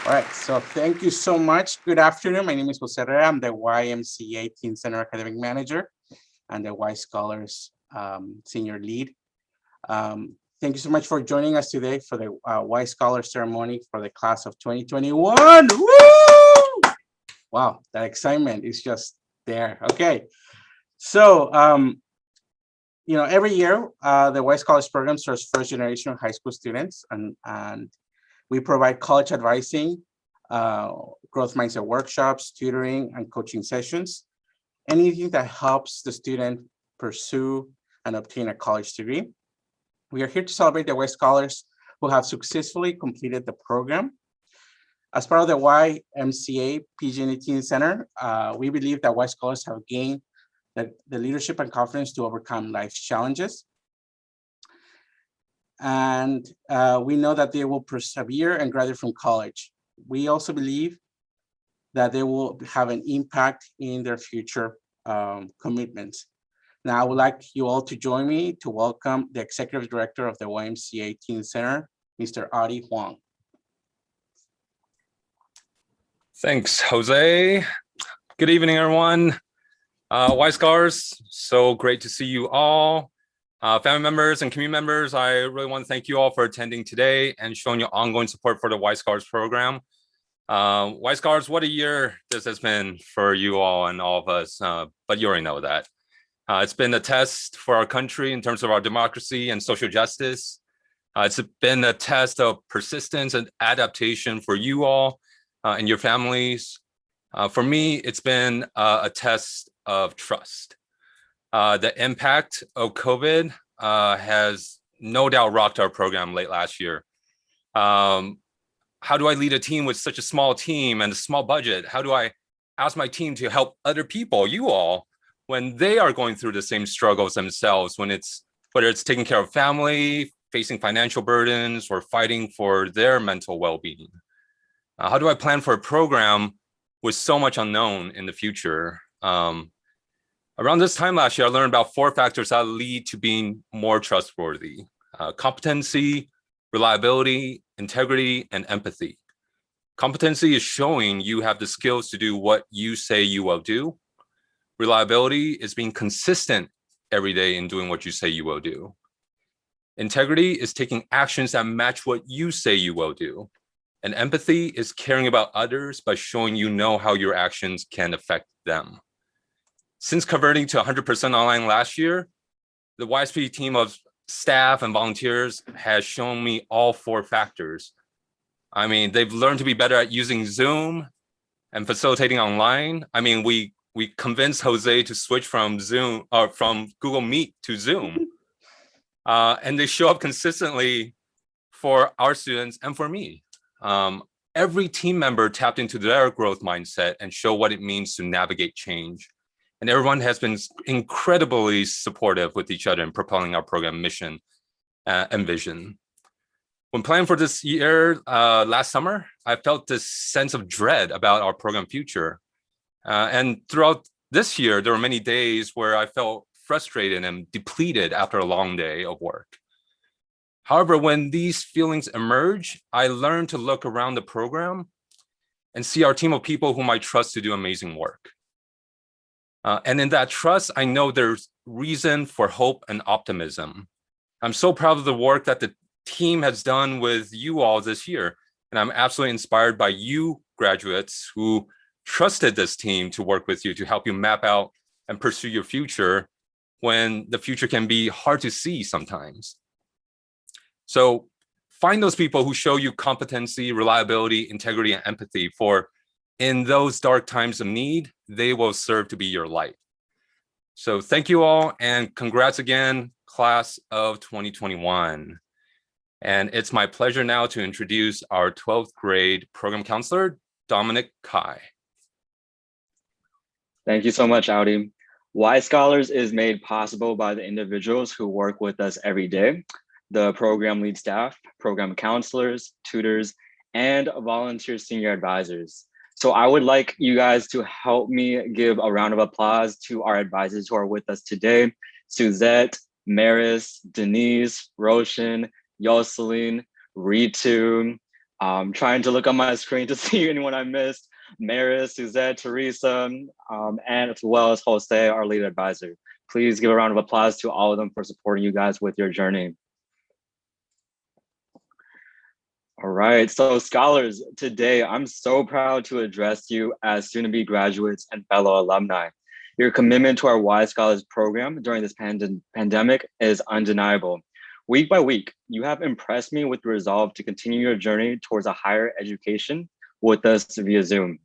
All right, so thank you so much. Good afternoon. My name is Jose Herrera. I'm the YMCA Teen Center Academic Manager and the Y Scholars Senior Lead. Thank you so much for joining us today for the Y Scholars ceremony for the class of 2021. Woo! Wow, that excitement is just there. Okay, so every year the Y Scholars program serves first generation high school students, and we provide college advising, growth mindset workshops, tutoring, and coaching sessions, anything that helps the student pursue and obtain a college degree. We are here to celebrate the Y Scholars who have successfully completed the program. As part of the YMCA PG&E Teen Center, we believe that Y Scholars have gained the leadership and confidence to overcome life's challenges. And we know that they will persevere and graduate from college. We also believe that they will have an impact in their future commitments. Now, I would like you all to join me to welcome the Executive Director of the YMCA Teen Center, Mr. Adi Huang. Thanks, Jose. Good evening, everyone. Y Scholars, so great to see you all. Family members and community members, I really want to thank you all for attending today and showing your ongoing support for the Y Scholars program. Y Scholars, what a year this has been for you all and all of us, but you already know that. It's been a test for our country in terms of our democracy and social justice. It's been a test of persistence and adaptation for you all and your families. For me, it's been a test of trust. The impact of COVID has no doubt rocked our program late last year. How do I lead a team with such a small team and a small budget? How do I ask my team to help other people, you all, when they are going through the same struggles themselves, whether it's taking care of family, facing financial burdens, or fighting for their mental well-being? How do I plan for a program with so much unknown in the future? Around this time last year, I learned about 4 factors that lead to being more trustworthy: competency, reliability, integrity, and empathy. Competency is showing you have the skills to do what you say you will do. Reliability is being consistent every day in doing what you say you will do. Integrity is taking actions that match what you say you will do. And empathy is caring about others by showing you know how your actions can affect them. Since converting to 100% online last year, the YSP team of staff and volunteers has shown me all 4 factors. I mean, they've learned to be better at using Zoom and facilitating online. I mean, we convinced Jose to switch from Google Meet to Zoom. And they show up consistently for our students and for me. Every team member tapped into their growth mindset and show what it means to navigate change. And everyone has been incredibly supportive with each other in propelling our program mission and vision. When planning for this year, last summer, I felt this sense of dread about our program future. And throughout this year, there were many days where I felt frustrated and depleted after a long day of work. However, when these feelings emerge, I learned to look around the program and see our team of people whom I trust to do amazing work. And in that trust, I know there's reason for hope and optimism. I'm so proud of the work that the team has done with you all this year. And I'm absolutely inspired by you graduates who trusted this team to work with you to help you map out and pursue your future when the future can be hard to see sometimes. So find those people who show you competency, reliability, integrity, and empathy, for in those dark times of need, they will serve to be your light. So thank you all, and congrats again, class of 2021. And it's my pleasure now to introduce our 12th grade program counselor, Dominic Kai. Thank you so much, Audi. Y Scholars is made possible by the individuals who work with us every day: the program lead staff, program counselors, tutors, and volunteer senior advisors. So I would like you guys to help me give a round of applause to our advisors who are with us today: Suzette, Maris, Denise, Roshan, Yoselin, Ritu, Trying to look on my screen to see anyone I missed. Maris, Suzette, Teresa, and as well as Jose, our lead advisor. Please give a round of applause to all of them for supporting you guys with your journey. All right, so scholars, today I'm so proud to address you as soon-to-be graduates and fellow alumni. Your commitment to our Y Scholars program during this pandemic is undeniable. Week by week, you have impressed me with the resolve to continue your journey towards a higher education with us via Zoom.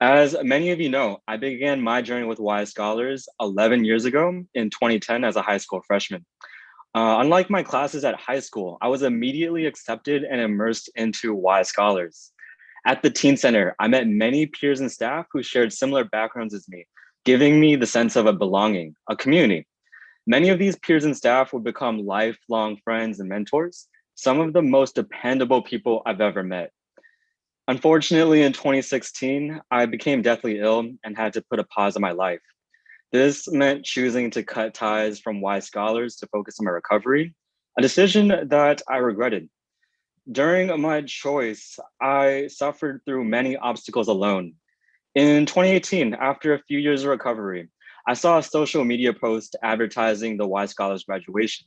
As many of you know, I began my journey with Y Scholars 11 years ago in 2010 as a high school freshman. Unlike my classes at high school, I was immediately accepted and immersed into Y Scholars. At the Teen Center, I met many peers and staff who shared similar backgrounds as me, giving me the sense of a belonging, a community. Many of these peers and staff would become lifelong friends and mentors, some of the most dependable people I've ever met. Unfortunately, in 2016, I became deathly ill and had to put a pause on my life. This meant choosing to cut ties from Y Scholars to focus on my recovery, a decision that I regretted. During my choice, I suffered through many obstacles alone. In 2018, after a few years of recovery, I saw a social media post advertising the Y Scholars graduation.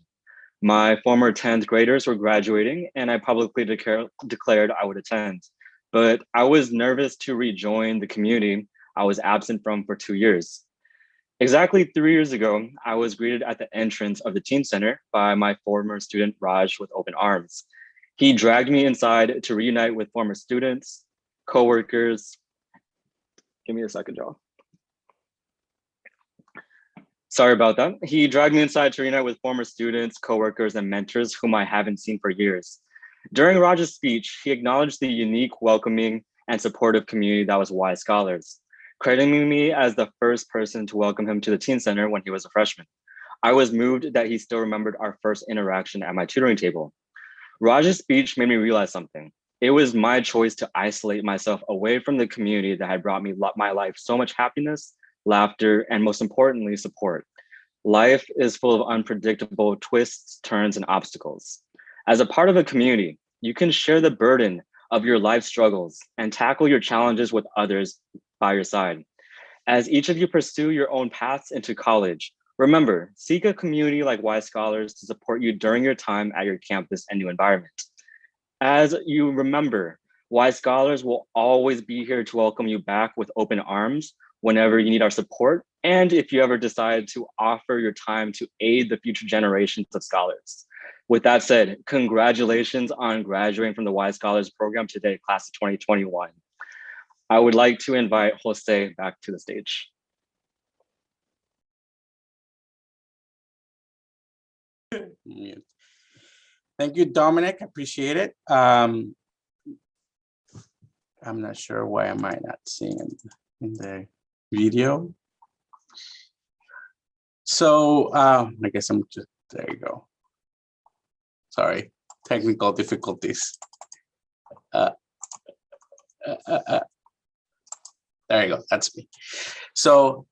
My former 10th graders were graduating and I publicly declared I would attend. But I was nervous to rejoin the community I was absent from for 2 years. Exactly 3 years ago, I was greeted at the entrance of the Teen Center by my former student, Raj, with open arms. He dragged me inside to reunite with former students, coworkers. Give me a second, Joe. Sorry about that. He dragged me inside to reunite with former students, coworkers, and mentors whom I haven't seen for years. During Raj's speech, he acknowledged the unique, welcoming, and supportive community that was Y Scholars, crediting me as the first person to welcome him to the Teen Center when he was a freshman. I was moved that he still remembered our first interaction at my tutoring table. Raj's speech made me realize something. It was my choice to isolate myself away from the community that had brought me my life so much happiness, laughter, and most importantly, support. Life is full of unpredictable twists, turns, and obstacles. As a part of a community, you can share the burden of your life struggles and tackle your challenges with others by your side. As each of you pursue your own paths into college, remember, seek a community like Y Scholars to support you during your time at your campus and new environment. As you remember, Y Scholars will always be here to welcome you back with open arms whenever you need our support, and if you ever decide to offer your time to aid the future generations of scholars. With that said, congratulations on graduating from the Y Scholars program today, class of 2021. I would like to invite Jose back to the stage. Thank you, Dominic. I appreciate it. I'm not sure why am I not seeing it in the video. So I guess I'm just, there you go. Sorry, technical difficulties. There you go, that's me. So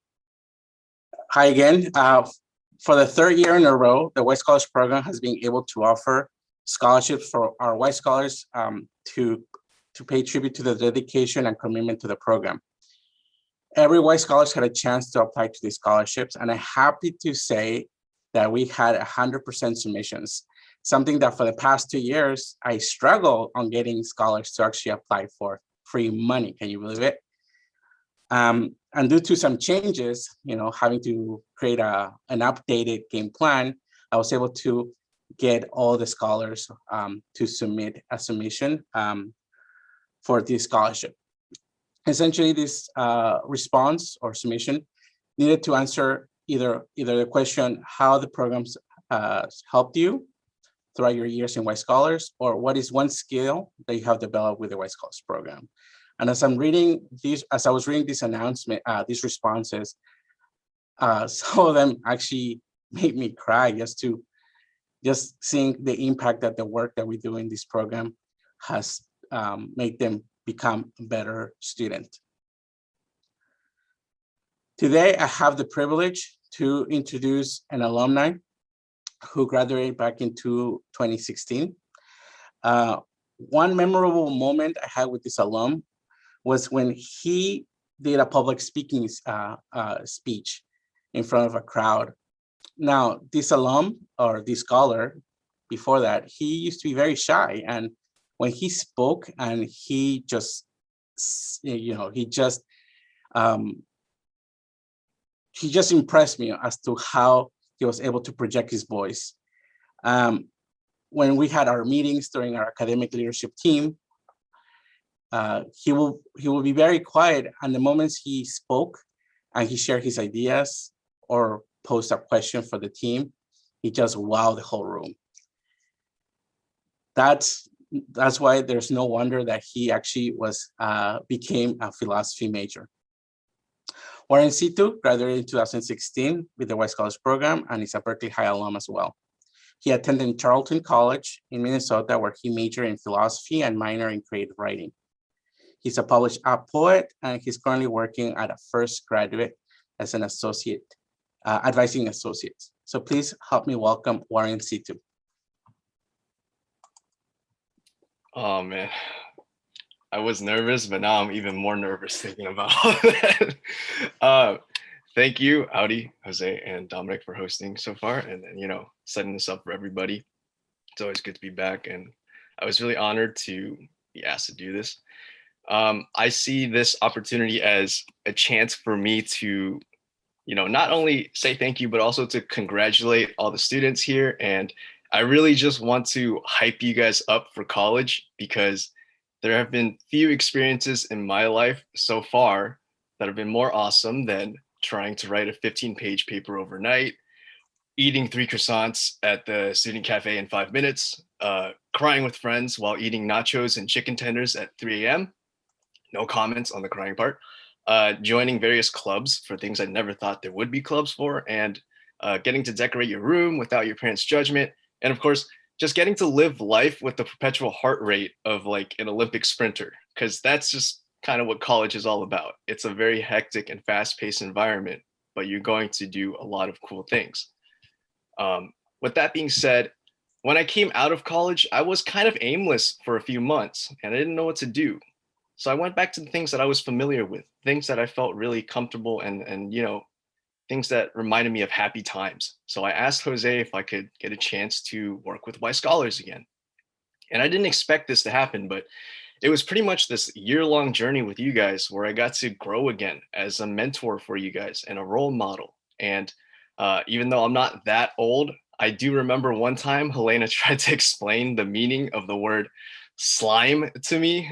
hi again. For the third year in a row, the Y Scholars program has been able to offer scholarships for our Y Scholars to pay tribute to the dedication and commitment to the program. Every Y Scholars had a chance to apply to these scholarships, and I'm happy to say that we had 100% submissions, something that for the past 2 years, I struggled on getting scholars to actually apply for free money. Can you believe it? And due to some changes, having to create an updated game plan, I was able to get all the scholars to submit a submission for this scholarship. Essentially, this response or submission needed to answer either the question, how the programs helped you throughout your years in Y Scholars, or what is one skill that you have developed with the Y Scholars program. And as I was reading this announcement, these responses, some of them actually made me cry just seeing the impact that the work that we do in this program has made them become a better student. Today, I have the privilege to introduce an alumni who graduated back into 2016. one memorable moment I had with this alum was when he did a public speaking speech in front of a crowd. Now, this alum or this scholar, before that, he used to be very shy. And when he spoke and he just, he just impressed me as to how he was able to project his voice. When we had our meetings during our academic leadership team, he will be very quiet, and the moments he spoke and he shared his ideas or posed a question for the team, he just wowed the whole room. That's why there's no wonder that he actually became a philosophy major. Warren Situ graduated in 2016 with the White Scholars Program and is a Berkeley High alum as well. He attended Charlton College in Minnesota, where he majored in philosophy and minored in creative writing. He's a published poet, and he's currently working at a first graduate as an associate, advising associates. So please help me welcome Warren Situ. Oh man, I was nervous, but now I'm even more nervous thinking about all that. Thank you, Audi, Jose, and Dominic for hosting so far, and then, setting this up for everybody. It's always good to be back, and I was really honored to be asked to do this. I see this opportunity as a chance for me to, not only say thank you, but also to congratulate all the students here. And I really just want to hype you guys up for college, because there have been few experiences in my life so far that have been more awesome than trying to write a 15-page paper overnight, eating 3 croissants at the student cafe in 5 minutes, crying with friends while eating nachos and chicken tenders at 3 a.m. No comments on the crying part. Joining various clubs for things I never thought there would be clubs for, and getting to decorate your room without your parents' judgment. And of course, just getting to live life with the perpetual heart rate of like an Olympic sprinter, because that's just kind of what college is all about. It's a very hectic and fast-paced environment, but you're going to do a lot of cool things. With that being said, when I came out of college, I was kind of aimless for a few months, and I didn't know what to do. So I went back to the things that I was familiar with, things that I felt really comfortable and things that reminded me of happy times. So I asked Jose if I could get a chance to work with Y Scholars again. And I didn't expect this to happen, but it was pretty much this year-long journey with you guys where I got to grow again as a mentor for you guys and a role model. And even though I'm not that old, I do remember one time HELENA tried to explain the meaning of the word slime to me.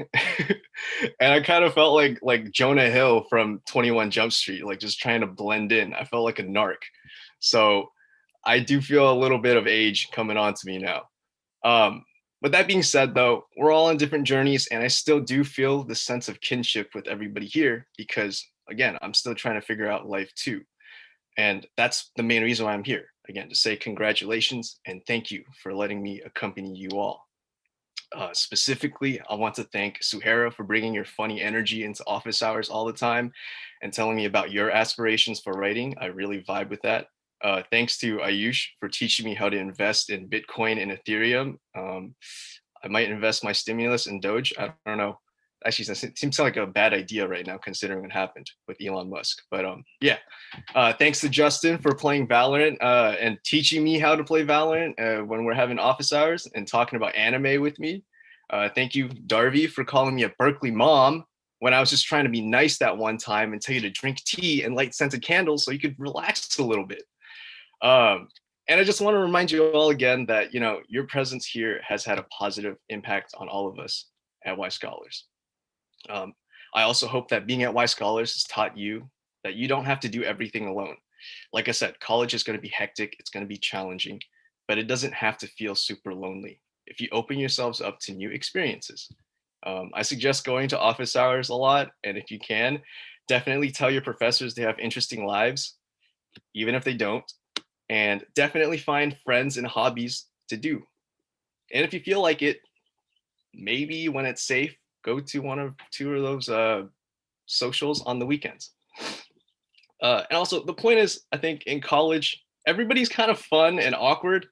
And I kind of felt like Jonah Hill from 21 Jump Street, like just trying to blend in. I felt like a narc. So I do feel a little bit of age coming on to me now. With that being said, though, we're all on different journeys, and I still do feel the sense of kinship with everybody here because, again, I'm still trying to figure out life too. And that's the main reason why I'm here, again, to say congratulations and thank you for letting me accompany you all. Specifically, I want to thank Suhaira for bringing your funny energy into office hours all the time and telling me about your aspirations for writing. I really vibe with that. Thanks to Ayush for teaching me how to invest in Bitcoin and Ethereum. I might invest my stimulus in Doge. I don't know. Actually, it seems like a bad idea right now considering what happened with Elon Musk. But yeah, thanks to Justin for playing Valorant and teaching me how to play Valorant when we're having office hours and talking about anime with me. Thank you, Darby, for calling me a Berkeley mom when I was just trying to be nice that one time and tell you to drink tea and light scented candles so you could relax a little bit. And I just want to remind you all again that, your presence here has had a positive impact on all of us at Y Scholars. I also hope that being at Y Scholars has taught you that you don't have to do everything alone. Like I said, college is going to be hectic, it's going to be challenging, but it doesn't have to feel super lonely if you open yourselves up to new experiences. I suggest going to office hours a lot, and if you can, definitely tell your professors they have interesting lives, even if they don't, and definitely find friends and hobbies to do. And if you feel like it, maybe when it's safe, go to 1 or 2 of those socials on the weekends. And also the point is, I think in college, everybody's kind of fun and awkward.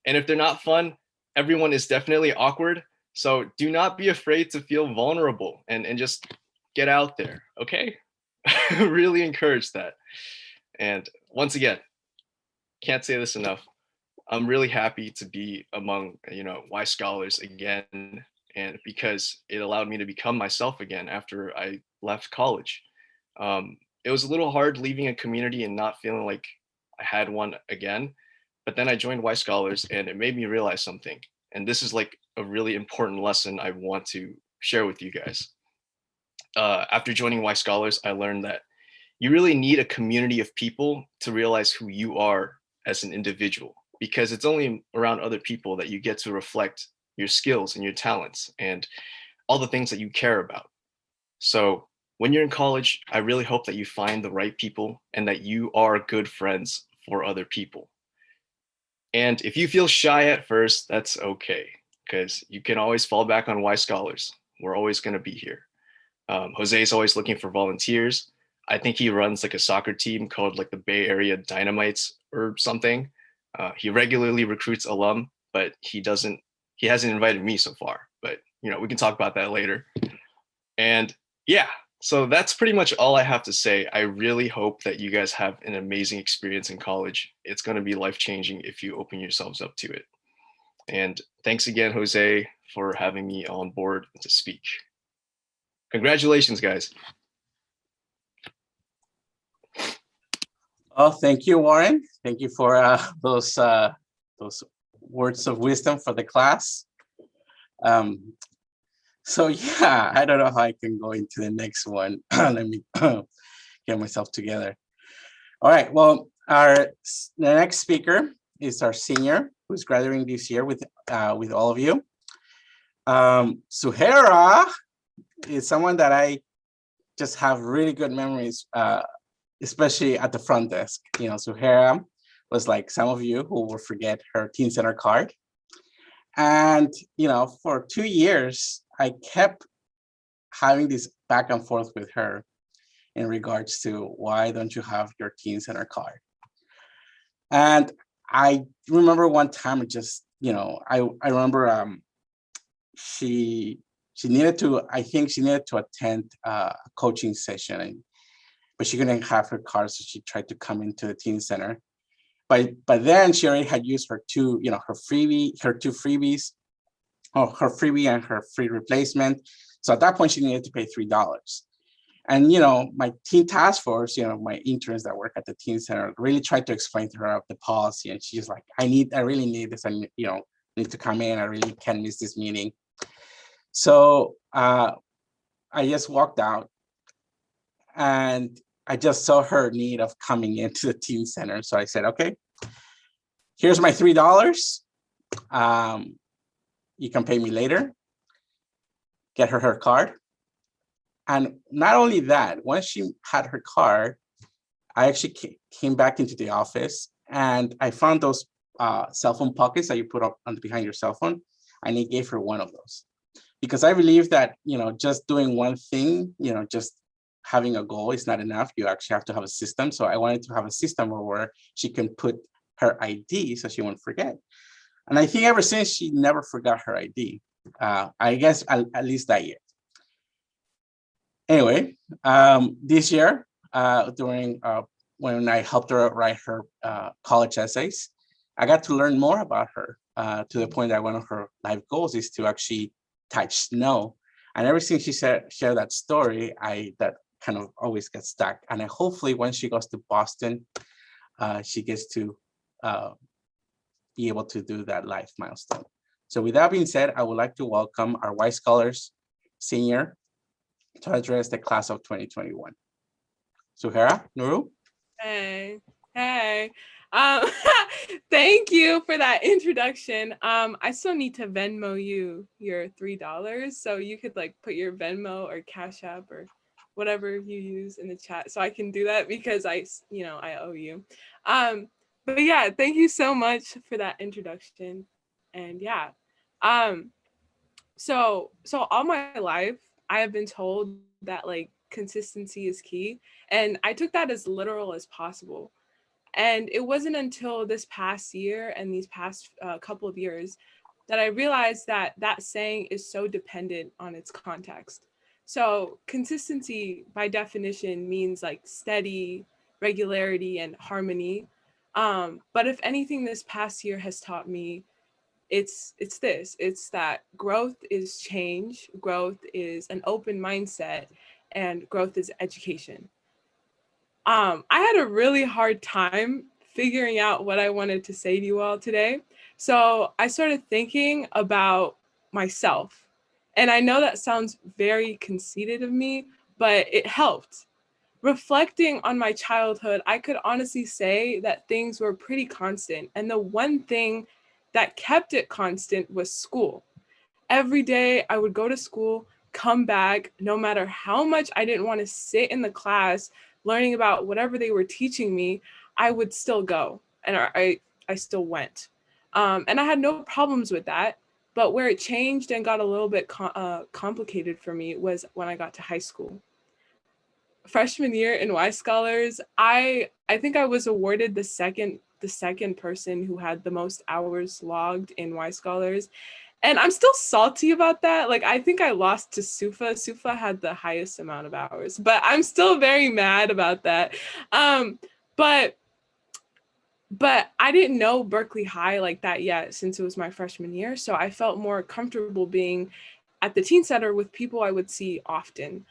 And if they're not fun, everyone is definitely awkward. So do not be afraid to feel vulnerable and just get out there, okay? Really encourage that. And once again, can't say this enough. I'm really happy to be among, Y scholars again, and because it allowed me to become myself again after I left college. It was a little hard leaving a community and not feeling like I had one again, but then I joined Y Scholars and it made me realize something. And this is like a really important lesson I want to share with you guys. After joining Y Scholars, I learned that you really need a community of people to realize who you are as an individual, because it's only around other people that you get to reflect your skills and your talents and all the things that you care about. So when you're in college, I really hope that you find the right people and that you are good friends for other people. And if you feel shy at first, that's okay, because you can always fall back on Y Scholars. We're always going to be here. Jose is always looking for volunteers. I think he runs like a soccer team called like the Bay Area Dynamites or something. He regularly recruits alum, but he hasn't invited me so far, but we can talk about that later. And yeah, so that's pretty much all I have to say. I really hope that you guys have an amazing experience in college. It's going to be life-changing if you open yourselves up to it. And thanks again, Jose, for having me on board to speak. Congratulations, guys. Oh, thank you, Warren. Thank you for those words of wisdom for the class. So yeah, I don't know how I can go into the next one. Let me get myself together. All right, well, the next speaker is our senior who's graduating this year with all of you. Suhaira is someone that I just have really good memories, especially at the front desk. Suhaira was like some of you who will forget her Teen Center card. And, for 2 years, I kept having this back and forth with her in regards to why don't you have your Teen Center card? And I remember one time, I remember she needed to, I think she needed to attend a coaching session, but she couldn't have her card, so she tried to come into the Teen Center. But then she already had used her two freebies, or her freebie and her free replacement. So at that point, she needed to pay $3. And my teen task force, my interns that work at the Teen Center really tried to explain to her the policy, and she's like, I really need this, and need to come in. I really can't miss this meeting. So I just walked out, and I just saw her need of coming into the Teen Center. So I said, okay, here's my $3. You can pay me later. Get her card. And not only that, once she had her card, I actually came back into the office, and I found those cell phone pockets that you put up behind your cell phone, and I gave her one of those. Because I believe that, just doing one thing, just having a goal is not enough. You actually have to have a system. So I wanted to have a system where she can put her ID so she won't forget. And I think ever since, she never forgot her ID. I guess at least that year. Anyway, this year, during when I helped her write her college essays, I got to learn more about her to the point that one of her life goals is to actually touch snow. And ever since she shared that story, that kind of always gets stuck. And hopefully when she goes to Boston, she gets to be able to do that life milestone. So with that being said, I would like to welcome our Y Scholars Senior to address the class of 2021. Suhaira, Nuru? Hey. Thank you for that introduction. I still need to Venmo you your $3, so you could put your Venmo or Cash App or whatever you use in the chat, so I can do that because I owe you. But yeah, thank you so much for that introduction. And yeah, so all my life I have been told that consistency is key, and I took that as literal as possible. And it wasn't until this past year and these past couple of years that I realized that that saying is so dependent on its context. So consistency by definition means like steady, regularity, and harmony. But if anything this past year has taught me, it's that growth is change, growth is an open mindset, and growth is education. I had a really hard time figuring out what I wanted to say to you all today. So I started thinking about myself. And I know that sounds very conceited of me, but it helped. Reflecting on my childhood, I could honestly say that things were pretty constant. And the one thing that kept it constant was school. Every day I would go to school, come back, no matter how much I didn't want to sit in the class learning about whatever they were teaching me, I would still go, and I still went. And I had no problems with that. But where it changed and got a little bit complicated for me was when I got to high school. Freshman year in Y Scholars, I think I was awarded the second person who had the most hours logged in Y Scholars. And I'm still salty about that. Like, I think I lost to Sufa. Sufa had the highest amount of hours, but I'm still very mad about that. But I didn't know Berkeley High like that yet since it was my freshman year. So I felt more comfortable being at the teen center with people I would see often.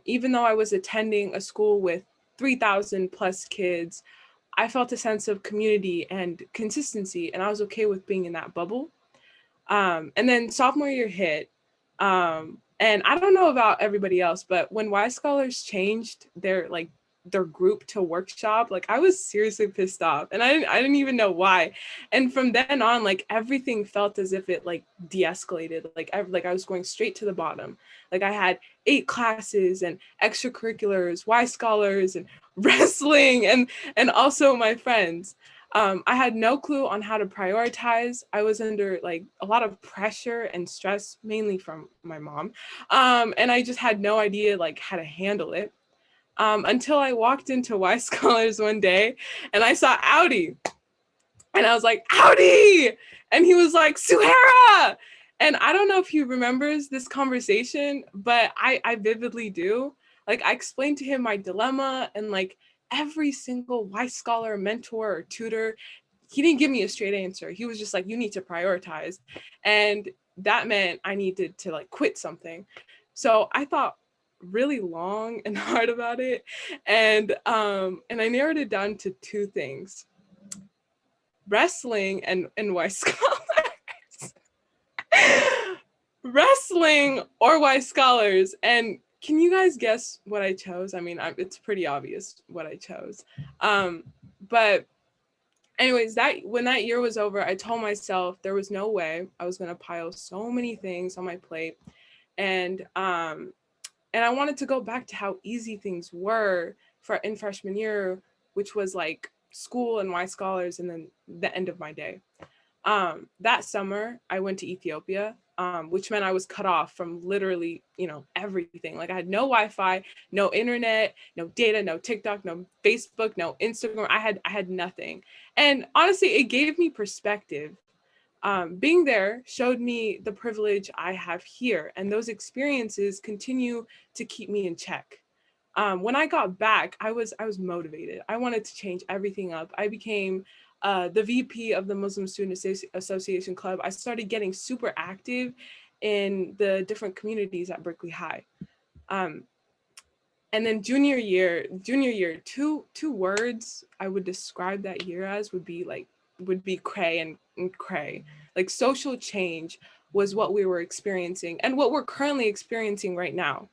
Even though I was attending a school with 3,000 plus kids, I felt a sense of community and consistency, and I was okay with being in that bubble. And then sophomore year hit, and I don't know about everybody else, but when Y Scholars changed their group to workshop, like, I was seriously pissed off, and I didn't even know why. And from then on, like, everything felt as if it like de-escalated. Like I was going straight to the bottom. Like, I had 8 classes and extracurriculars, Y Scholars, and wrestling, and also my friends. I had no clue on how to prioritize. I was under like a lot of pressure and stress, mainly from my mom. And I just had no idea like how to handle it. Until I walked into Y Scholars one day and I saw Audi. And I was like, Audi! And he was like, Suhera! And I don't know if he remembers this conversation, but I vividly do. Like, I explained to him my dilemma, and like every single Y Scholar mentor or tutor, he didn't give me a straight answer. He was just like, you need to prioritize. And that meant I needed to like quit something. So I thought really long and hard about it. And I narrowed it down to 2 things: wrestling and Y Scholars. Wrestling or Y Scholars. And can you guys guess what I chose? I mean, it's pretty obvious what I chose. But anyways, when that year was over, I told myself there was no way I was going to pile so many things on my plate. And I wanted to go back to how easy things were in freshman year, which was like school and Y Scholars and then the end of my day. That summer, I went to Ethiopia, which meant I was cut off from literally, everything. Like, I had no Wi-Fi, no internet, no data, no TikTok, no Facebook, no Instagram. I had nothing. And honestly, it gave me perspective. Being there showed me the privilege I have here, and those experiences continue to keep me in check. When I got back, I was motivated. I wanted to change everything up. I became the VP of the Muslim Student Association Club. I started getting super active in the different communities at Berkeley High. And then junior year, 2 words I would describe that year as would be cray and cray. Like, social change was what we were experiencing and what we're currently experiencing right now.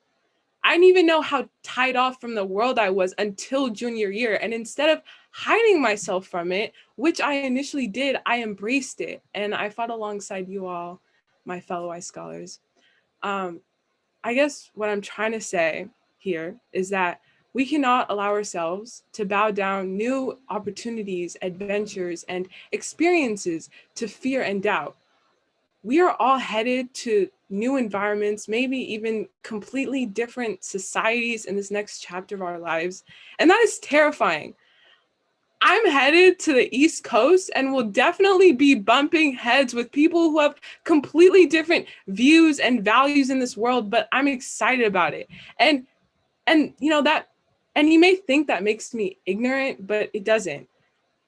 I didn't even know how tied off from the world I was until junior year. And instead of hiding myself from it, which I initially did, I embraced it. And I fought alongside you all, my fellow Y Scholars. I guess what I'm trying to say here is that we cannot allow ourselves to bow down new opportunities, adventures, and experiences to fear and doubt. We are all headed to new environments, maybe even completely different societies in this next chapter of our lives. And that is terrifying. I'm headed to the East Coast and will definitely be bumping heads with people who have completely different views and values in this world, but I'm excited about it. And you know that, and you may think that makes me ignorant, but it doesn't.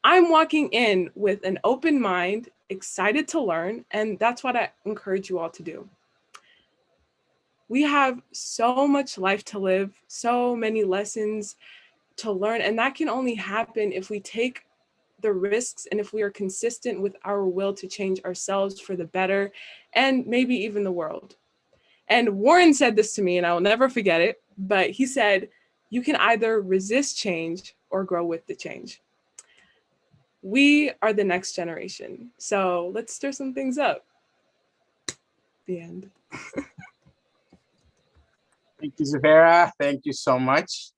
I'm walking in with an open mind, excited to learn, and that's what I encourage you all to do. We have so much life to live, so many lessons to learn, and that can only happen if we take the risks and if we are consistent with our will to change ourselves for the better and maybe even the world. And Warren said this to me, and I will never forget it, but he said, you can either resist change or grow with the change. We are the next generation, so let's stir some things up. The end. Thank you, Zahara. Thank you so much.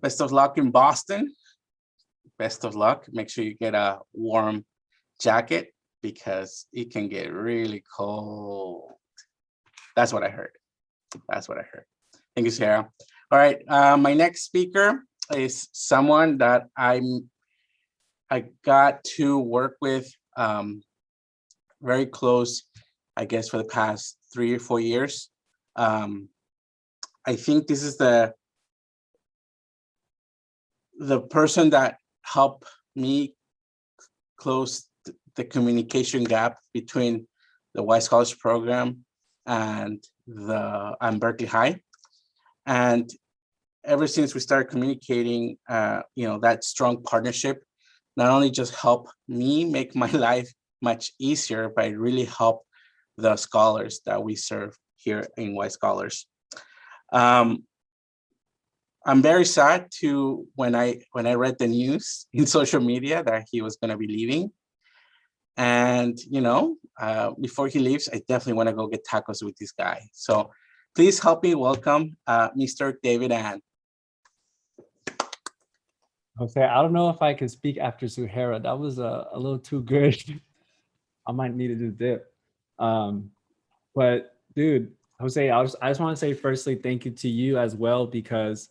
Best of luck in Boston. Best of luck. Make sure you get a warm jacket because it can get really cold. That's what I heard. That's what I heard. Thank you, Sarah. All right, my next speaker is someone that I got to work with very close, I guess, for the past 3 or 4 years. I think this is the person that helped me close the communication gap between the Y Scholars program and Berkeley High. And ever since we started communicating, that strong partnership not only just helped me make my life much easier, but it really helped the scholars that we serve here in Y Scholars. I'm very sad when I read the news in social media that he was going to be leaving. And, before he leaves, I definitely want to go get tacos with this guy. So please help me welcome Mr. David Ann. Jose, I don't know if I can speak after Zahara. That was a little too good. I might need to do dip. But dude, Jose, I just want to say firstly, thank you to you as well, because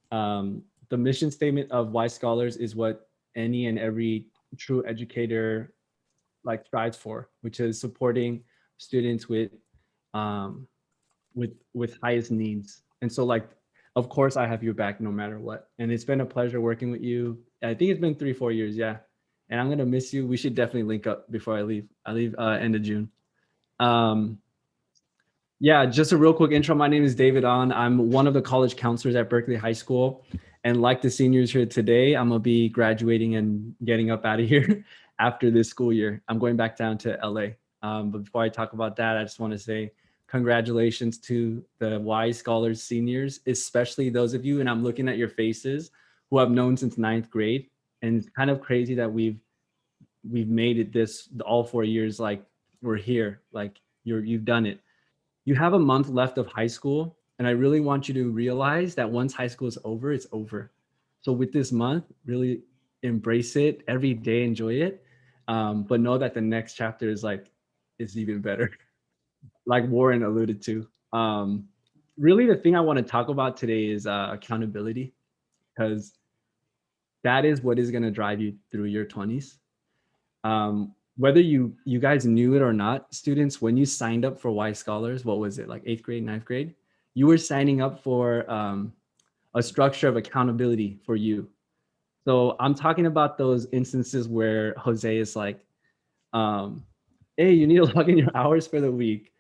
the mission statement of Y Scholars is what any and every true educator strives for, which is supporting students with highest needs. And so of course I have your back no matter what. And it's been a pleasure working with you. I think it's been 3-4 years, yeah. And I'm gonna miss you. We should definitely link up before I leave. I leave end of June. Yeah, just a real quick intro. My name is David Ahn. I'm one of the college counselors at Berkeley High School. And like the seniors here today, I'm gonna be graduating and getting up out of here after this school year. I'm going back down to LA. But before I talk about that, I just wanna say congratulations to the Y Scholars seniors, especially those of you, and I'm looking at your faces, who I've known since 9th grade. And it's kind of crazy that we've made it this all 4 years, we're here, you've done it. You have a month left of high school, and I really want you to realize that once high school is over, it's over. So with this month, really embrace it every day, enjoy it, but know that the next chapter is even better. Like Warren alluded to. Really, the thing I want to talk about today is accountability, because that is what is going to drive you through your 20s. Whether you guys knew it or not, students, when you signed up for Y Scholars, what was it, 8th grade, 9th grade? You were signing up for a structure of accountability for you. So I'm talking about those instances where Jose is like, hey, you need to log in your hours for the week.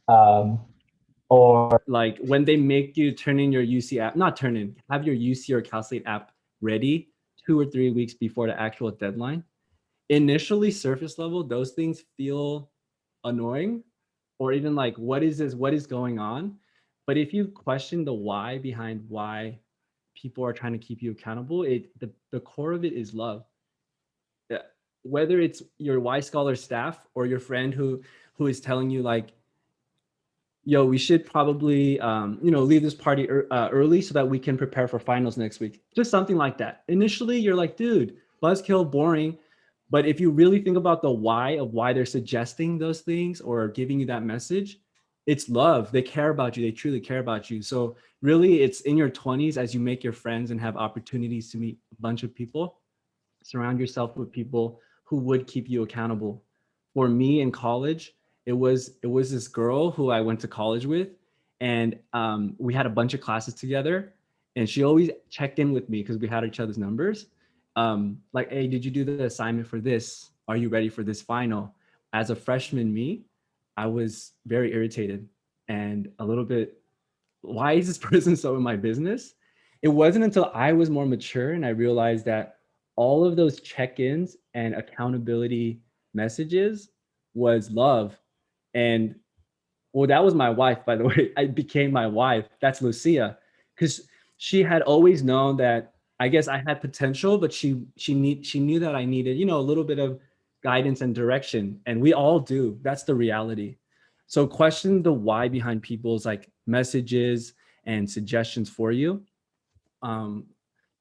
Or when they make you turn in your UC app, have your UC or CalState app ready 2 or 3 weeks before the actual deadline. Initially, surface level, those things feel annoying, or even what is this? What is going on? But if you question the why behind why people are trying to keep you accountable, the core of it is love. Whether it's your Y Scholar staff or your friend who is telling you yo, we should probably leave this party early so that we can prepare for finals next week. Just something like that. Initially, you're like, dude, buzzkill, boring. But if you really think about the why of why they're suggesting those things or giving you that message, it's love. They care about you. They truly care about you. So really, it's in your 20s as you make your friends and have opportunities to meet a bunch of people. Surround yourself with people who would keep you accountable. For me in college, it was this girl who I went to college with, and we had a bunch of classes together, and she always checked in with me because we had each other's numbers. Like, hey, did you do the assignment for this? Are you ready for this final? As a freshman, I was very irritated and a little bit, why is this person so in my business? It wasn't until I was more mature and I realized that all of those check-ins and accountability messages was love. And well, that was my wife, by the way. I became my wife. That's Lucia, because she had always known that I guess I had potential, but she knew that I needed, a little bit of guidance and direction, and we all do. That's the reality. So question the why behind people's like messages and suggestions for you.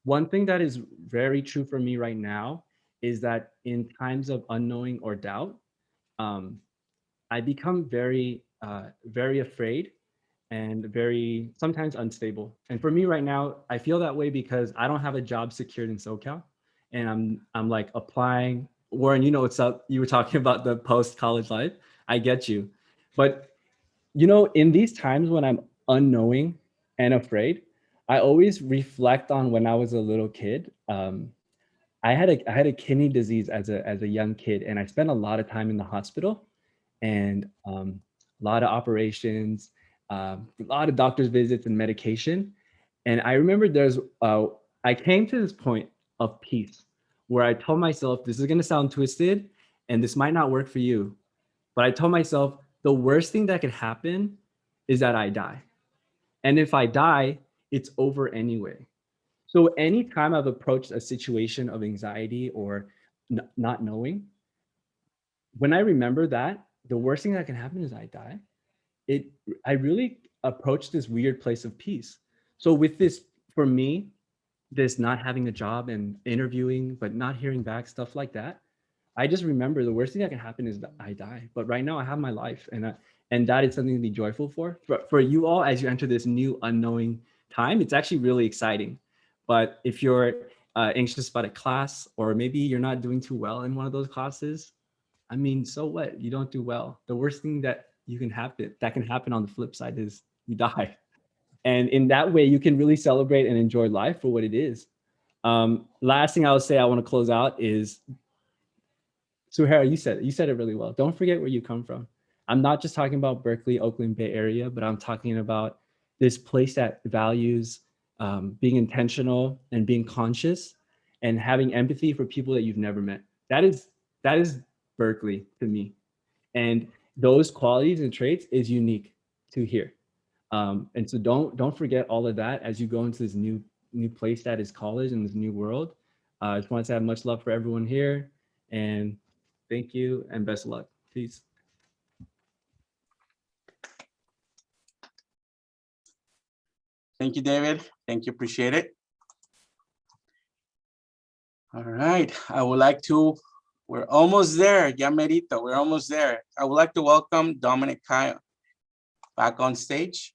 One thing that is very true for me right now is that in times of unknowing or doubt, I become very afraid and very sometimes unstable. And for me right now, I feel that way because I don't have a job secured in SoCal, and I'm like applying. Warren, you know what's up. You were talking about the post-college life. I get you, but in these times when I'm unknowing and afraid, I always reflect on when I was a little kid. I had a kidney disease as a young kid, and I spent a lot of time in the hospital, and a lot of operations, a lot of doctor's visits and medication. And I remember I came to this point of peace where I told myself, this is going to sound twisted and this might not work for you, but I told myself the worst thing that could happen is that I die. And if I die, it's over anyway. So anytime I've approached a situation of anxiety or not knowing, when I remember that, the worst thing that can happen is I die. I really approach this weird place of peace. So with this, for me, this not having a job and interviewing, but not hearing back, stuff like that, I just remember the worst thing that can happen is that I die. But right now I have my life, and that is something to be joyful for. For you all, as you enter this new unknowing time, it's actually really exciting. But if you're anxious about a class, or maybe you're not doing too well in one of those classes, I mean, so what? You don't do well. The worst thing that can happen on the flip side is you die. And in that way, you can really celebrate and enjoy life for what it is. Last thing I would say I want to close out is, Suhaira, you said it really well. Don't forget where you come from. I'm not just talking about Berkeley, Oakland, Bay Area, but I'm talking about this place that values being intentional and being conscious and having empathy for people that you've never met. That is Berkeley to me. And those qualities and traits is unique to here. And so don't forget all of that as you go into this new place that is college and this new world. I just wanted to have much love for everyone here, and thank you and best of luck. Peace. Thank you, David. Thank you, appreciate it. All right, we're almost there, ya merito, we're almost there. I would like to welcome Dominic Kyle back on stage.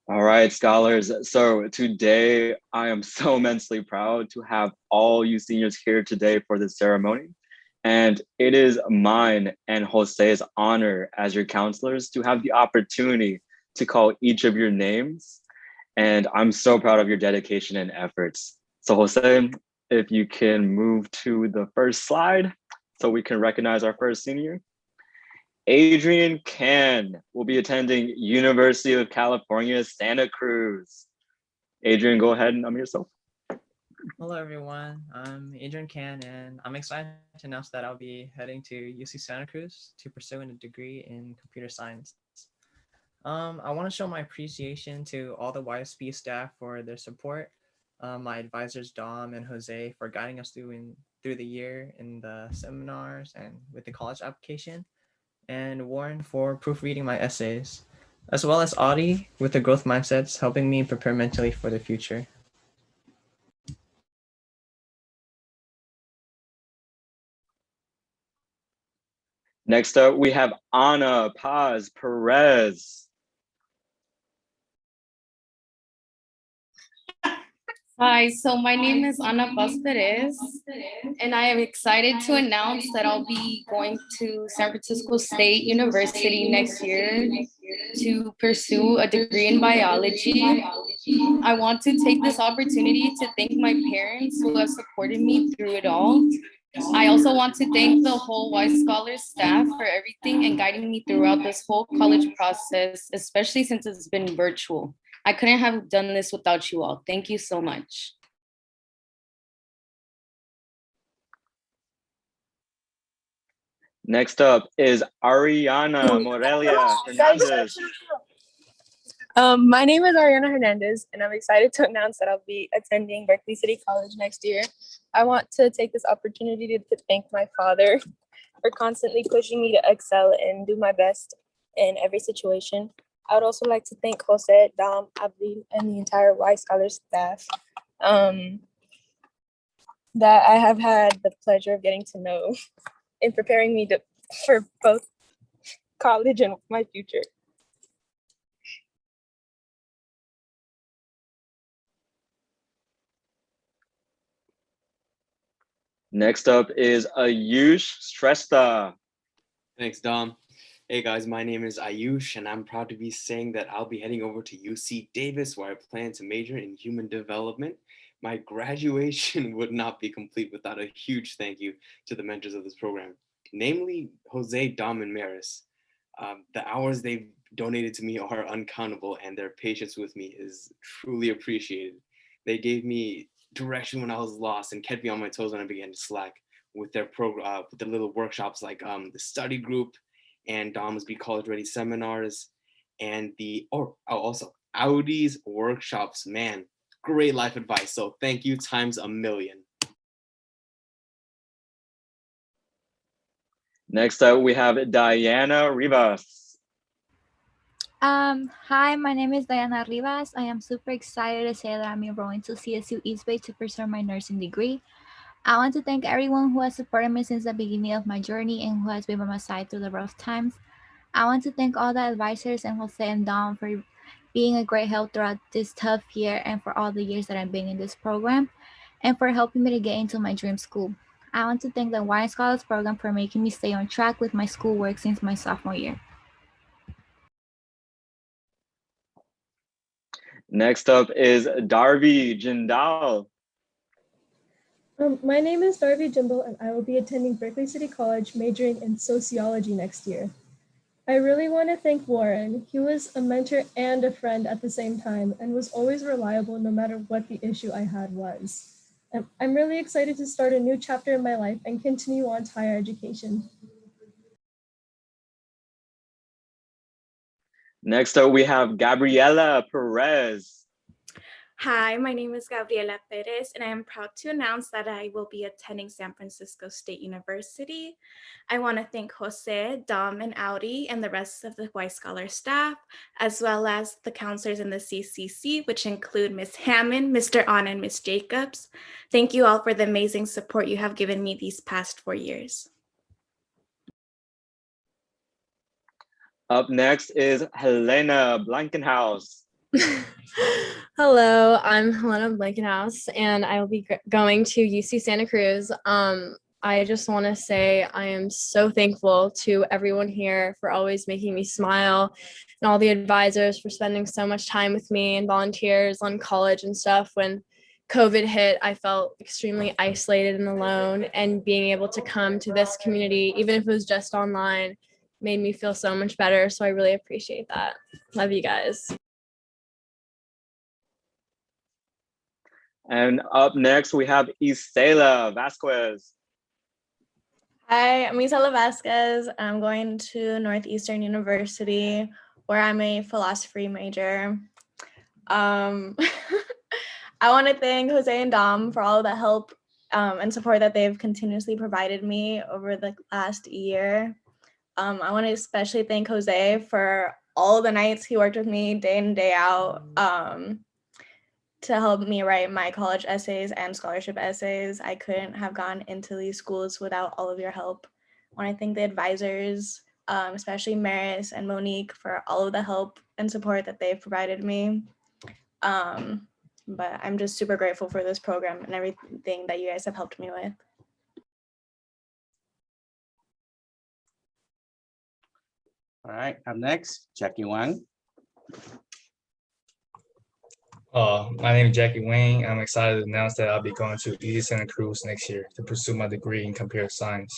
All right, scholars. So today I am so immensely proud to have all you seniors here today for this ceremony. And it is mine and Jose's honor as your counselors to have the opportunity to call each of your names. And I'm so proud of your dedication and efforts. So Jose, if you can move to the first slide so we can recognize our first senior. Adrian Can will be attending University of California, Santa Cruz. Adrian, go ahead and unmute yourself. Hello, everyone. I'm Adrian Can, and I'm excited to announce that I'll be heading to UC Santa Cruz to pursue a degree in computer science. I want to show my appreciation to all the YSP staff for their support, my advisors, Dom and Jose, for guiding us through the year in the seminars and with the college application, and Warren for proofreading my essays, as well as Audie with the growth mindsets, helping me prepare mentally for the future. Next up, we have Ana Paz Perez. Hi, so my name is Ana Perez, and I am excited to announce that I'll be going to San Francisco State University next year to pursue a degree in biology. I want to take this opportunity to thank my parents who have supported me through it all. I also want to thank the whole Y Scholars staff for everything and guiding me throughout this whole college process, especially since it's been virtual. I couldn't have done this without you all. Thank you so much. Next up is Ariana Morelia Hernandez. My name is Ariana Hernandez, and I'm excited to announce that I'll be attending Berkeley City College next year. I want to take this opportunity to thank my father for constantly pushing me to excel and do my best in every situation. I would also like to thank Jose, Dom, Abdi, and the entire Y Scholars staff that I have had the pleasure of getting to know in preparing me for both college and my future. Next up is Ayush Shrestha. Thanks, Dom. Hey guys, my name is Ayush, and I'm proud to be saying that I'll be heading over to UC Davis, where I plan to major in human development. My graduation would not be complete without a huge thank you to the mentors of this program, namely Jose, Dom, and Maris. The hours they've donated to me are uncountable, and their patience with me is truly appreciated. They gave me direction when I was lost and kept me on my toes when I began to slack with their with the little workshops like the study group and Dom's Be College Ready seminars and also Audi's workshops. Man, great life advice. So thank you times a million. Next up, we have Diana Rivas. Hi, my name is Diana Rivas. I am super excited to say that I'm enrolling to CSU East Bay to pursue my nursing degree. I want to thank everyone who has supported me since the beginning of my journey and who has been by my side through the rough times. I want to thank all the advisors and Jose and Dom for being a great help throughout this tough year and for all the years that I've been in this program and for helping me to get into my dream school. I want to thank the Y Scholars program for making me stay on track with my schoolwork since my sophomore year. Next up is Darby Jindal. My name is Darby Jimble, and I will be attending Berkeley City College majoring in sociology next year. I really want to thank Warren. He was a mentor and a friend at the same time and was always reliable no matter what the issue I had was. I'm really excited to start a new chapter in my life and continue on to higher education. Next up, we have Gabriela Perez. Hi, my name is Gabriela Perez, and I am proud to announce that I will be attending San Francisco State University. I want to thank Jose, Dom, and Audi, and the rest of the Y Scholar staff, as well as the counselors in the CCC, which include Ms. Hammond, Mr. On, and Ms. Jacobs. Thank you all for the amazing support you have given me these past 4 years. Up next is HELENA Blankenhaus. Hello, I'm HELENA Blankenhaus, and I will be going to UC Santa Cruz. I just want to say I am so thankful to everyone here for always making me smile, and all the advisors for spending so much time with me, and volunteers on college and stuff. When COVID hit, I felt extremely isolated and alone, and being able to come to this community, even if it was just online, made me feel so much better. So I really appreciate that. Love you guys. And up next, we have ISELA VASQUEZ. Hi, I'm ISELA VASQUEZ. I'm going to Northeastern University, where I'm a philosophy major. I want to thank Jose and Dom for all the help and support that they've continuously provided me over the last year. I want to especially thank Jose for all the nights he worked with me day in and day out to help me write my college essays and scholarship essays. I couldn't have gone into these schools without all of your help. I want to thank the advisors, especially Maris and Monique, for all of the help and support that they've provided me. but I'm just super grateful for this program and everything that you guys have helped me with. All right, up next, Jackie Wang. My name is Jackie Wang. I'm excited to announce that I'll be going to UC Santa Cruz next year to pursue my degree in computer science.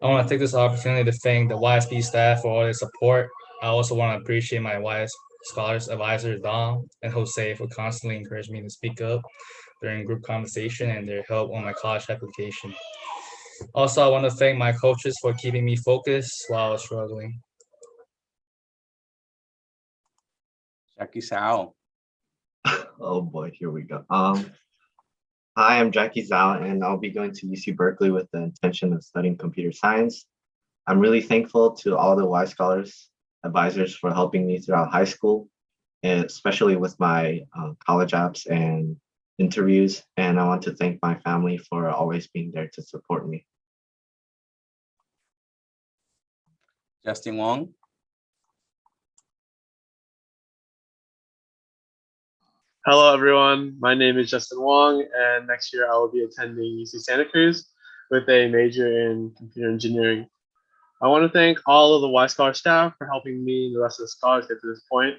I want to take this opportunity to thank the YSP staff for all their support. I also want to appreciate my YS Scholars advisors, Dom and Jose, for constantly encouraging me to speak up during group conversation and their help on my college application. Also, I want to thank my coaches for keeping me focused while I was struggling. Jackie Sao. Oh boy, here we go. Hi, I'm Jackie Zhao, and I'll be going to UC Berkeley with the intention of studying computer science. I'm really thankful to all the Y Scholars advisors for helping me throughout high school, and especially with my college apps and interviews. And I want to thank my family for always being there to support me. Justin Wong. Hello, everyone. My name is Justin Wong, and next year I will be attending UC Santa Cruz with a major in computer engineering. I want to thank all of the Y Scholar staff for helping me and the rest of the scholars get to this point.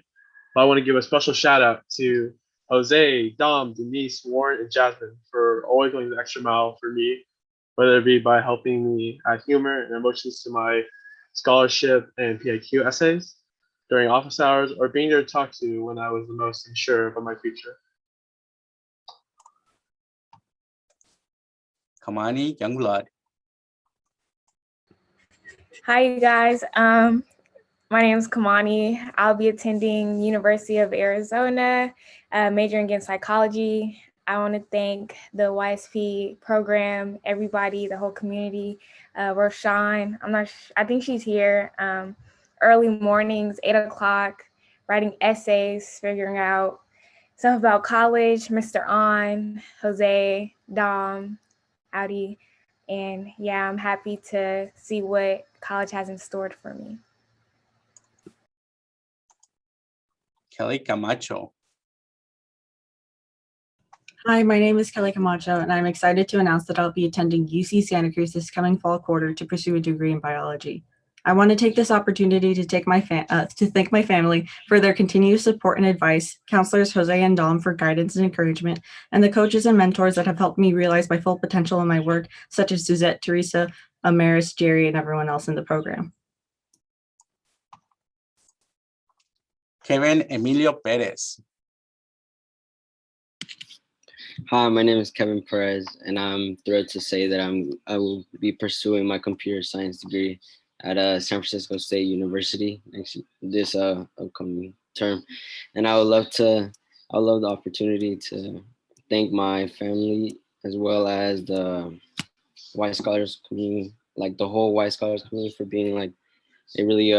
But I want to give a special shout out to Jose, Dom, Denise, Warren, and Jasmine for always going the extra mile for me, whether it be by helping me add humor and emotions to my scholarship and PIQ essays during office hours, or being there to talk to when I was the most unsure about my future. Kamoni, Youngblood. Hi, you guys. My name is Kamani. I'll be attending University of Arizona, majoring in psychology. I want to thank the YSP program, everybody, the whole community. Roshan, I think she's here. Early mornings, 8 o'clock, writing essays, figuring out stuff about college, Mr. On, Jose, Dom, Audi. And yeah, I'm happy to see what college has in store for me. Kelly Camacho. Hi, my name is Kelly Camacho, and I'm excited to announce that I'll be attending UC Santa Cruz this coming fall quarter to pursue a degree in biology. I want to take this opportunity to thank my family for their continued support and advice, counselors Jose and Dom for guidance and encouragement, and the coaches and mentors that have helped me realize my full potential in my work, such as Suzette, Teresa, Amaris, Jerry, and everyone else in the program. Kevin Emilio Perez. Hi, my name is Kevin Perez, and I'm thrilled to say that I will be pursuing my computer science degree at San Francisco State University this upcoming term. And I would love the opportunity to thank my family as well as the Y Scholars community, like the whole Y Scholars community, for being like a really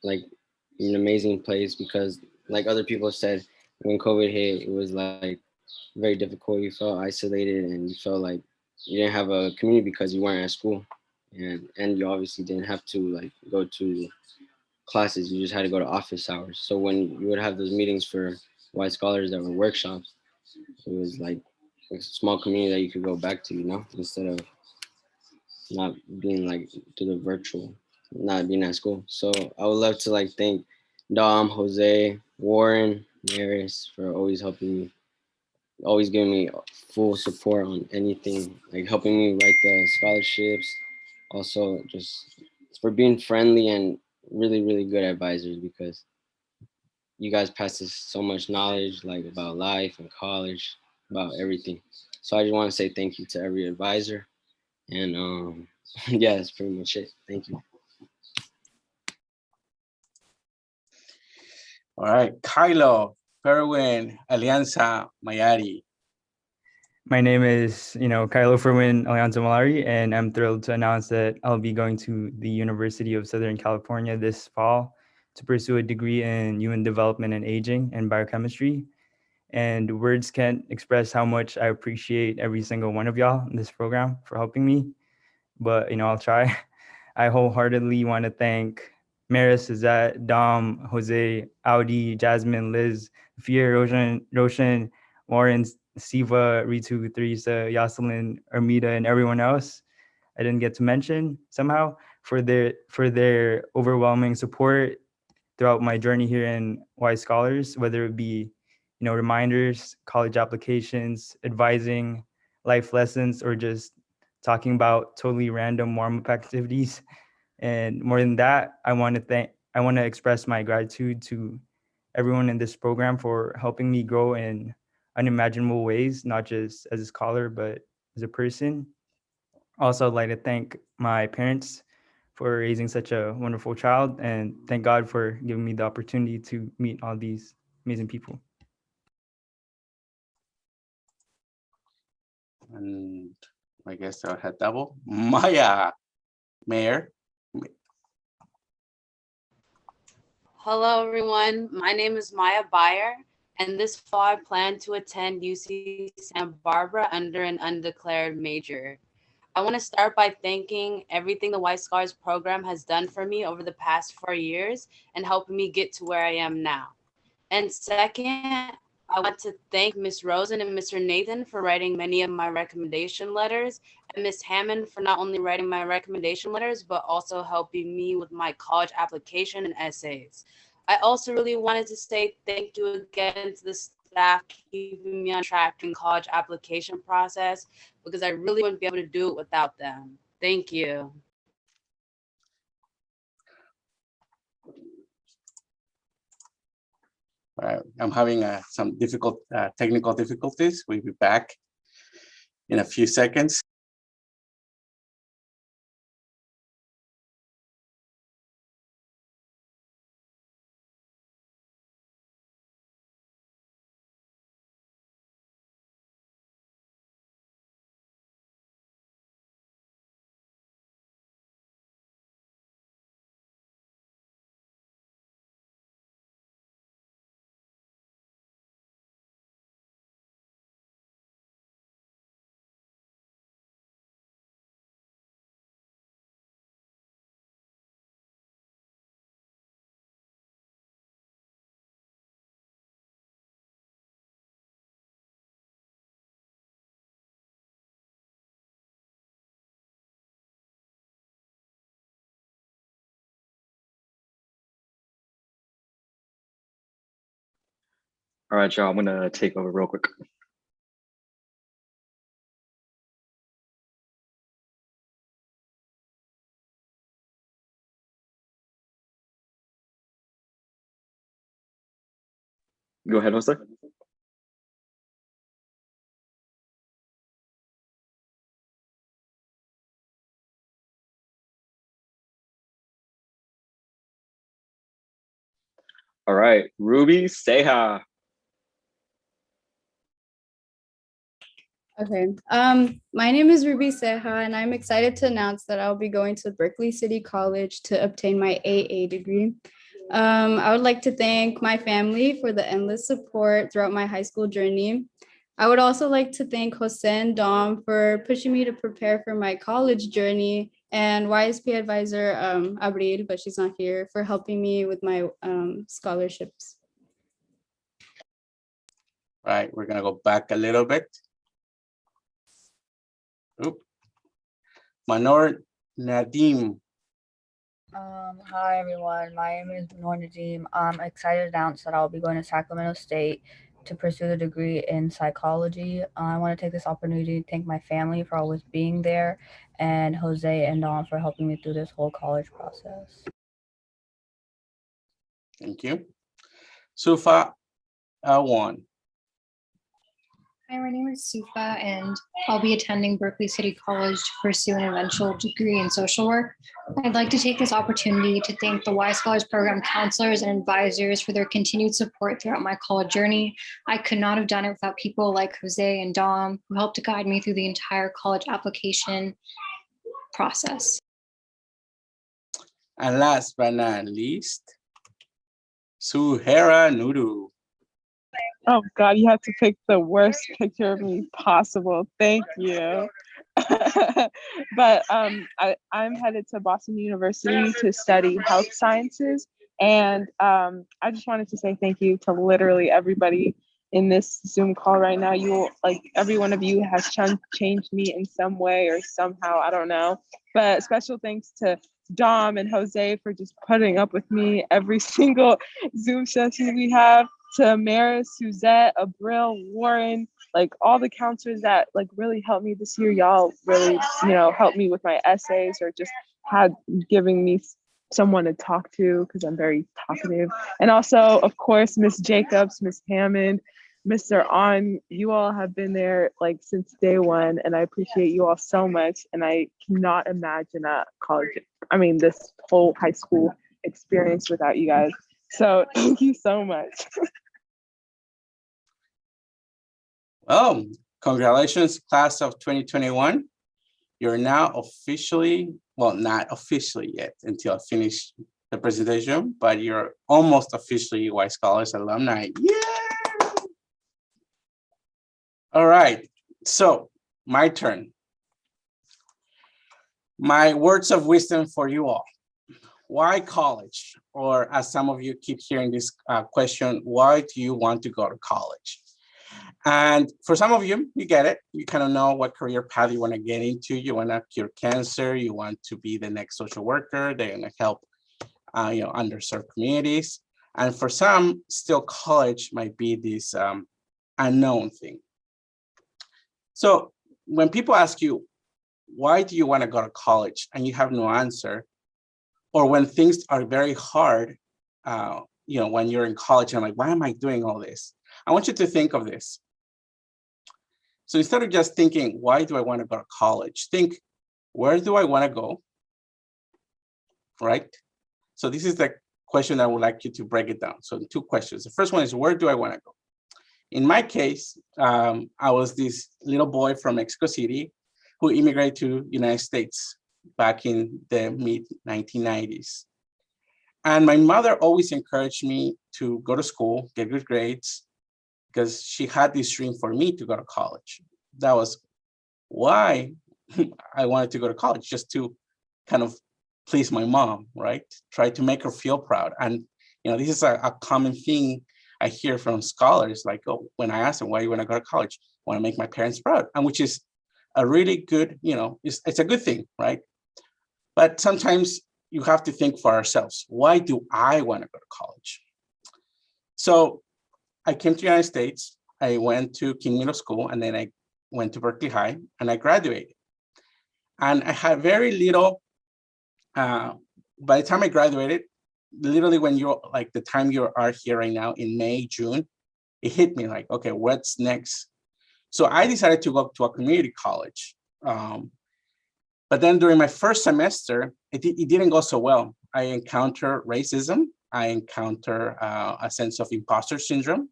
like an amazing place, because like other people said, when COVID hit, it was like very difficult. You felt isolated and you felt like you didn't have a community because you weren't at school, and you obviously didn't have to like go to classes. You just had to go to office hours. So when you would have those meetings for Y Scholars that were workshops, it was like a small community that you could go back to, you know, instead of not being like to the virtual, not being at school. So I would love to like thank Dom, Jose, Warren, Maris for always helping me, always giving me full support on anything, like helping me write the scholarships. Also just for being friendly and really, really good advisors, because you guys pass us so much knowledge, like about life and college, about everything. So I just want to say thank you to every advisor. And yeah, that's pretty much it. Thank you. All right, Kylo, Perwin, Alianza, Mayari. My name is, Kylo Ferwin Alianza Malari, and I'm thrilled to announce that I'll be going to the University of Southern California this fall to pursue a degree in human development and aging and biochemistry. And words can't express how much I appreciate every single one of y'all in this program for helping me. But, I'll try. I wholeheartedly want to thank Maris, Suzette, Dom, Jose, Audi, Jasmine, Liz, Fier, Roshan, Warren, Siva, Ritu, Theresa, Yoselin, Armida, and everyone else I didn't get to mention somehow for their overwhelming support throughout my journey here in Y Scholars, whether it be, reminders, college applications, advising, life lessons, or just talking about totally random warm-up activities. And more than that, I want to express my gratitude to everyone in this program for helping me grow in unimaginable ways, not just as a scholar, but as a person. Also, I'd like to thank my parents for raising such a wonderful child, and thank God for giving me the opportunity to meet all these amazing people. And I guess I'll head double. Maya, Mayor. Hello, everyone. My name is Maya Bayer, and this fall I plan to attend UC Santa Barbara under an undeclared major. I want to start by thanking everything the Y Scholars program has done for me over the past 4 years and helping me get to where I am now. And second, I want to thank Ms. Rosen and Mr. Nathan for writing many of my recommendation letters, and Ms. Hammond for not only writing my recommendation letters, but also helping me with my college application and essays. I also really wanted to say thank you again to the staff keeping me on track in college application process, because I really wouldn't be able to do it without them. Thank you. I'm having some technical difficulties. We'll be back in a few seconds. All right, y'all, I'm gonna take over real quick. Go ahead, Jose. All right, Ruby Seha. Okay. My name is Ruby Seha, and I'm excited to announce that I'll be going to Berkeley City College to obtain my AA degree. I would like to thank my family for the endless support throughout my high school journey. I would also like to thank Jose and Dom for pushing me to prepare for my college journey, and YSP advisor Abril, but she's not here, for helping me with my scholarships. All right, we're gonna go back a little bit. Oop. Manor Nadim. Hi everyone, my name is Noor Nadim. I'm excited to announce that I'll be going to Sacramento State to pursue the degree in psychology. I want to take this opportunity to thank my family for always being there, and Jose and Don for helping me through this whole college process. Thank you. Sufa Awan. Hi, my name is Sufa, and I'll be attending Berkeley City College to pursue an eventual degree in social work. I'd like to take this opportunity to thank the Y Scholars Program counselors and advisors for their continued support throughout my college journey. I could not have done it without people like Jose and Dom, who helped to guide me through the entire college application process. And last but not least, Suhera Nuru. Oh God, you had to pick the worst picture of me possible. Thank you. But I'm headed to Boston University to study health sciences. And I just wanted to say thank you to literally everybody in this Zoom call right now. You will, like, every one of you has changed me in some way or somehow, I don't know. But special thanks to Dom and Jose for just putting up with me every single Zoom session we have, to Maris, Suzette, Abril, Warren, like all the counselors that like really helped me this year. Y'all really, helped me with my essays, or just had giving me someone to talk to, because I'm very talkative. And also, of course, Miss Jacobs, Miss Hammond, Mr. On, you all have been there like since day one, and I appreciate you all so much. And I cannot imagine this whole high school experience without you guys. So thank you so much. Oh, congratulations, class of 2021. You're now officially, well, not officially yet until I finish the presentation, but you're almost officially Y Scholars alumni. Yeah! All right, so my turn. My words of wisdom for you all. Why college? Or as some of you keep hearing this question, why do you want to go to college? And for some of you, you get it. You kind of know what career path you want to get into. You want to cure cancer. You want to be the next social worker. They're going to help, underserved communities. And for some, still college might be this unknown thing. So when people ask you, why do you want to go to college? And you have no answer, or when things are very hard, when you're in college, I'm like, why am I doing all this? I want you to think of this. So instead of just thinking, why do I want to go to college? Think, where do I want to go? Right? So this is the question I would like you to break it down. So 2 questions. The first one is, where do I want to go? In my case, I was this little boy from Mexico City who immigrated to the United States back in the mid-1990s. And my mother always encouraged me to go to school, get good grades, because she had this dream for me to go to college. That was why I wanted to go to college, just to kind of please my mom, right? Try to make her feel proud. And this is a common thing I hear from scholars, like, oh, when I ask them, why you want to go to college? I want to make my parents proud, and which is a really good, it's a good thing, right? But sometimes you have to think for ourselves, why do I want to go to college? So I came to the United States, I went to King Middle School, and then I went to Berkeley High, and I graduated. And I had very little, by the time I graduated, literally when you're like the time you are here right now in May, June, it hit me like, okay, what's next? So I decided to go to a community college. But then during my first semester, it didn't go so well. I encountered racism. I encountered a sense of imposter syndrome.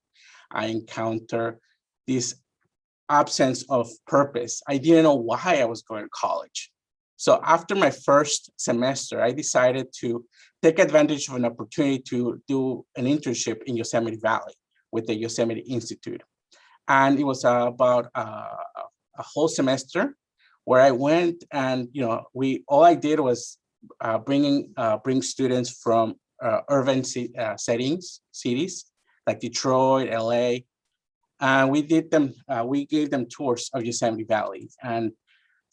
I encountered this absence of purpose. I didn't know why I was going to college. So after my first semester, I decided to take advantage of an opportunity to do an internship in Yosemite Valley with the Yosemite Institute. And it was about a whole semester where I went, and all I did was bring students from urban cities like Detroit, LA, and we gave them tours of Yosemite Valley. And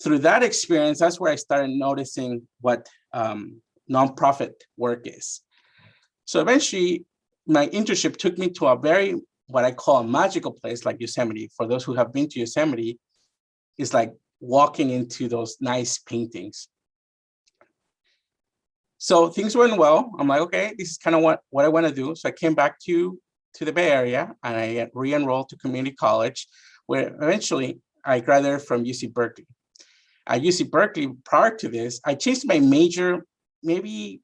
through that experience, that's where I started noticing what nonprofit work is. So eventually, my internship took me to a very, what I call a magical place like Yosemite. For those who have been to Yosemite, it's like walking into those nice paintings. So things went well. I'm like, okay, this is kind of what I want to do. So I came back to the Bay Area, and I re-enrolled to community college, where eventually I graduated from UC Berkeley. At UC Berkeley, prior to this, I changed my major maybe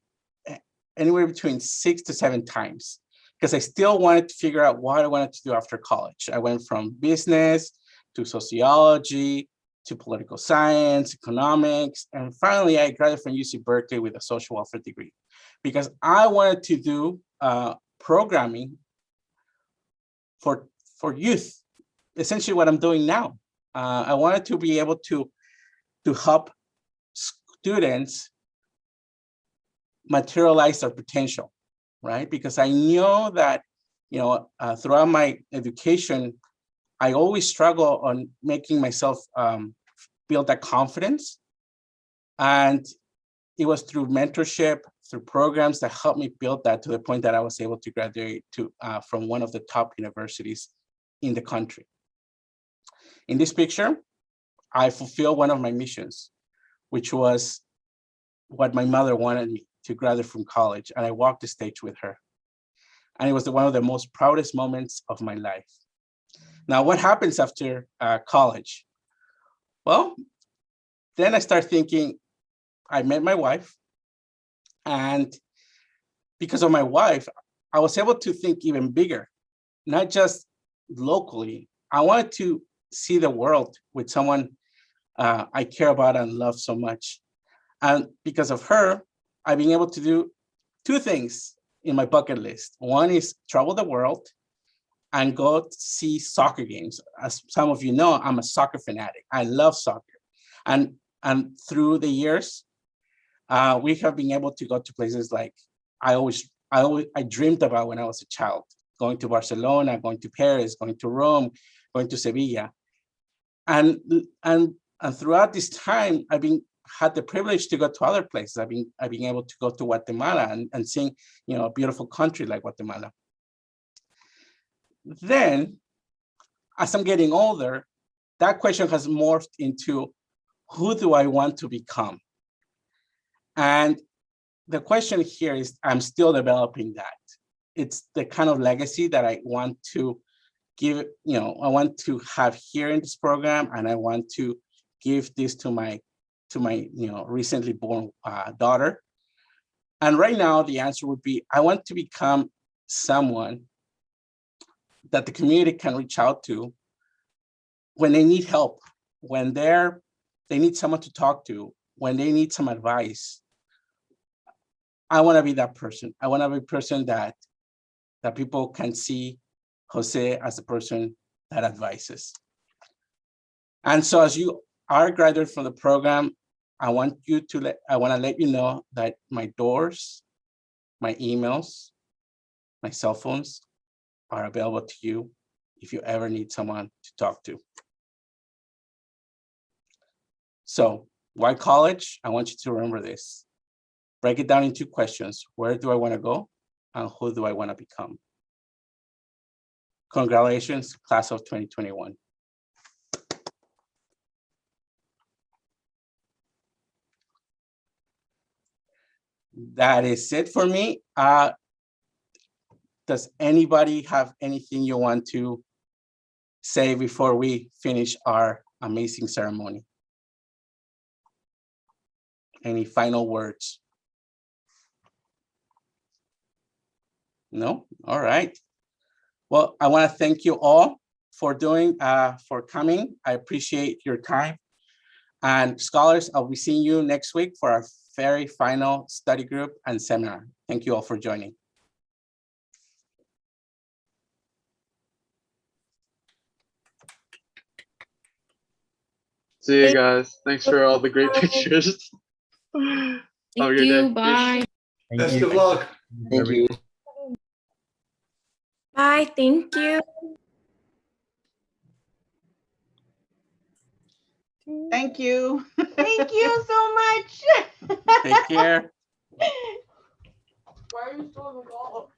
anywhere between 6 to 7 times, because I still wanted to figure out what I wanted to do after college. I went from business to sociology to political science, economics, and finally I graduated from UC Berkeley with a social welfare degree, because I wanted to do programming for youth, essentially what I'm doing now. I wanted to be able to help students materialize their potential, right? Because I know that throughout my education, I always struggle on making myself build that confidence. And it was through mentorship, through programs that helped me build that to the point that I was able to graduate from one of the top universities in the country. In this picture, I fulfilled one of my missions, which was what my mother wanted me to graduate from college. And I walked the stage with her. And it was one of the most proudest moments of my life. Now, what happens after college? Well, then I start thinking, I met my wife. And because of my wife, I was able to think even bigger, not just locally. I wanted to see the world with someone I care about and love so much. And because of her, I've been able to do two things in my bucket list. One is travel the world and go see soccer games. As some of you know, I'm a soccer fanatic. I love soccer. And through the years, we have been able to go to places like I dreamed about when I was a child, going to Barcelona, going to Paris, going to Rome, going to Sevilla. And throughout this time, I've had the privilege to go to other places. I've been able to go to Guatemala and seeing, a beautiful country like Guatemala. Then, as I'm getting older, that question has morphed into, who do I want to become? And the question here is, I'm still developing that. It's the kind of legacy that I want to give, I want to have here in this program, and I want to give this to my recently born daughter. And right now, the answer would be, I want to become someone that the community can reach out to when they need help, when they need someone to talk to, when they need some advice. I want to be that person. I want to be a person that people can see Jose as a person that advises. And so as you are graduating from the program, I want to let you know that my doors, my emails, my cell phones are available to you if you ever need someone to talk to. So why college? I want you to remember this. Break it down into questions. Where do I want to go? And who do I want to become? Congratulations, class of 2021. That is it for me. Does anybody have anything you want to say before we finish our amazing ceremony? Any final words? No? All right. Well, I want to thank you all for coming. I appreciate your time. And scholars, I'll be seeing you next week for our very final study group and seminar. Thank you all for joining. See you guys. Thanks for all the great pictures. Have a good day. Bye. Best of luck. Thank you. Bye. Thank you. Thank you. Thank you so much. Take care. Why are you so involved?